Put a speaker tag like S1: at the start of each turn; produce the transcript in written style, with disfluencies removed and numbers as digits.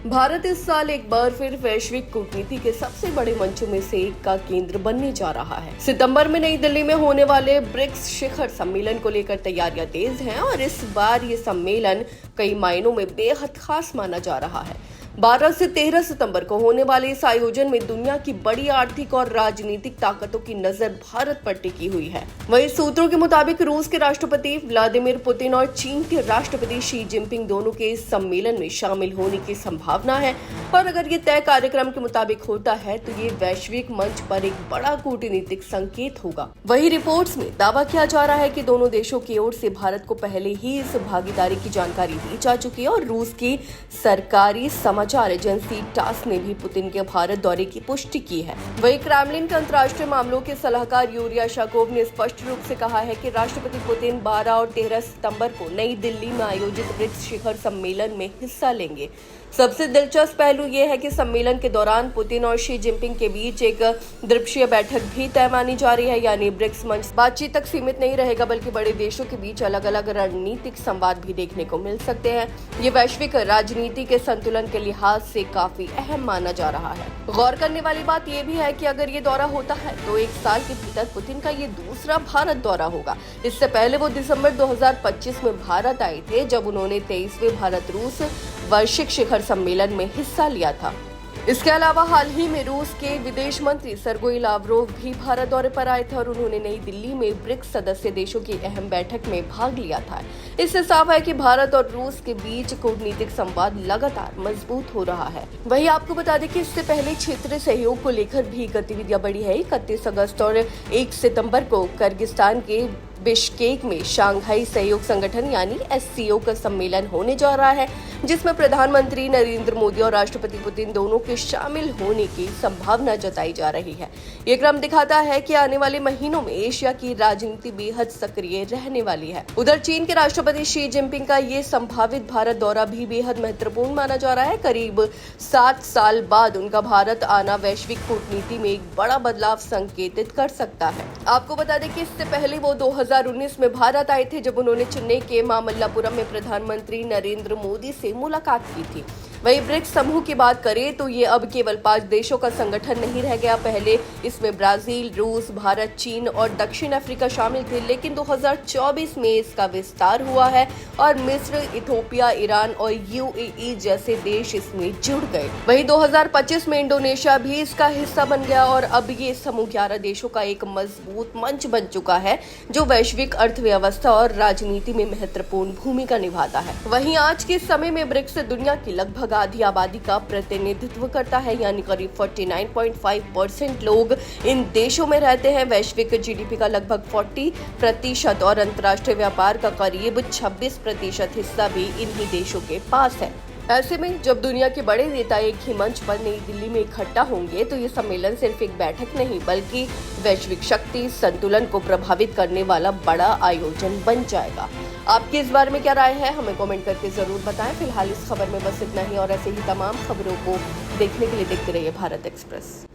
S1: भारत इस साल एक बार फिर वैश्विक कूटनीति के सबसे बड़े मंचों में से एक का केंद्र बनने जा रहा है। सितंबर में नई दिल्ली में होने वाले ब्रिक्स शिखर सम्मेलन को लेकर तैयारियां तेज हैं और इस बार ये सम्मेलन कई मायनों में बेहद खास माना जा रहा है। 12 से 13 सितंबर को होने वाले इस आयोजन में दुनिया की बड़ी आर्थिक और राजनीतिक ताकतों की नजर भारत पर टिकी हुई है। वहीं सूत्रों के मुताबिक रूस के राष्ट्रपति व्लादिमीर पुतिन और चीन के राष्ट्रपति शी जिनपिंग दोनों के इस सम्मेलन में शामिल होने की संभावना है और अगर ये तय कार्यक्रम के मुताबिक होता है तो ये वैश्विक मंच पर एक बड़ा कूटनीतिक संकेत होगा। वहीं रिपोर्ट्स में दावा किया जा रहा है कि दोनों देशों की ओर से भारत को पहले ही इस भागीदारी की जानकारी दी जा चुकी है और रूस की सरकारी समाचार एजेंसी टास ने भी पुतिन के भारत दौरे की पुष्टि की है। वहीं क्रेमलिन के अंतर्राष्ट्रीय मामलों के सलाहकार यूरिया शाकोव ने स्पष्ट रूप से कहा है कि राष्ट्रपति पुतिन 12 और 13 सितंबर को नई दिल्ली में आयोजित ब्रिक्स शिखर सम्मेलन में हिस्सा लेंगे। सबसे दिलचस्प पहलू यह है कि सम्मेलन के दौरान पुतिन और शी जिनपिंग के बीच एक द्विपक्षीय बैठक भी तय मानी जा रही है, यानी ब्रिक्स मंच बातचीत तक सीमित नहीं रहेगा बल्कि बड़े देशों के बीच अलग अलग रणनीतिक संवाद भी देखने को मिल सकते हैं। ये वैश्विक राजनीति के संतुलन के लिहाज से काफी अहम माना जा रहा है। गौर करने वाली बात यह भी है कि अगर ये दौरा होता है तो एक साल के भीतर पुतिन का ये दूसरा भारत दौरा होगा। इससे पहले वो दिसंबर 2025 में भारत आए थे जब उन्होंने 23वें भारत रूस वार्षिक शिखर सम्मेलन में हिस्सा लिया था। इसके अलावा हाल ही में रूस के विदेश मंत्री सर्गेई लावरोव भी भारत दौरे पर आए थे और उन्होंने नई दिल्ली में ब्रिक्स सदस्य देशों की अहम बैठक में भाग लिया था। इससे साफ है कि भारत और रूस के बीच कूटनीतिक संवाद लगातार मजबूत हो रहा है। वहीं आपको बता दें कि इससे पहले क्षेत्रीय सहयोग को लेकर भी गतिविधियां बढ़ी है। 31 अगस्त और 1 सितंबर को किर्गिस्तान के बिश्केक में शंघाई सहयोग संगठन यानी SCO का सम्मेलन होने जा रहा है, जिसमें प्रधानमंत्री नरेंद्र मोदी और राष्ट्रपति पुतिन दोनों के शामिल होने की संभावना जताई जा रही है। ये क्रम दिखाता है कि आने वाले महीनों में एशिया की राजनीति बेहद सक्रिय रहने वाली है। उधर चीन के राष्ट्रपति शी जिनपिंग का ये संभावित भारत दौरा भी बेहद महत्वपूर्ण माना जा रहा है। करीब 7 साल बाद उनका भारत आना वैश्विक कूटनीति में एक बड़ा बदलाव संकेतित कर सकता है। आपको बता दें कि इससे पहले वो 2019 में भारत आए थे जब उन्होंने चेन्नई के मामल्लापुरम में प्रधानमंत्री नरेंद्र मोदी से मुलाकात की थी। वहीं ब्रिक्स समूह की बात करें तो ये अब केवल 5 देशों का संगठन नहीं रह गया। पहले इसमें ब्राजील, रूस, भारत, चीन और दक्षिण अफ्रीका शामिल थे, लेकिन 2024 में इसका विस्तार हुआ है और मिस्र, इथोपिया, ईरान और UAE जैसे देश इसमें जुड़ गए। वहीं 2025 में इंडोनेशिया भी इसका हिस्सा बन गया और अब ये समूह 11 देशों का एक मजबूत मंच बन चुका है जो वैश्विक अर्थव्यवस्था और राजनीति में महत्वपूर्ण भूमिका निभाता है। वहीं आज के समय में ब्रिक्स दुनिया की लगभग आधी आबादी का प्रतिनिधित्व करता है, यानी करीब 49.5% लोग इन देशों में रहते हैं। वैश्विक GDP का लगभग 40% और अंतर्राष्ट्रीय व्यापार का करीब 26% हिस्सा भी इन्हीं देशों के पास है। ऐसे में जब दुनिया के बड़े नेता एक ही मंच पर नई दिल्ली में इकट्ठा होंगे तो ये सम्मेलन सिर्फ एक बैठक नहीं बल्कि वैश्विक शक्ति संतुलन को प्रभावित करने वाला बड़ा आयोजन बन जाएगा। आपकी इस बारे में क्या राय है, हमें कमेंट करके जरूर बताएं। फिलहाल इस खबर में बस इतना ही और ऐसे ही तमाम खबरों को देखने के लिए देखते रहिए भारत एक्सप्रेस।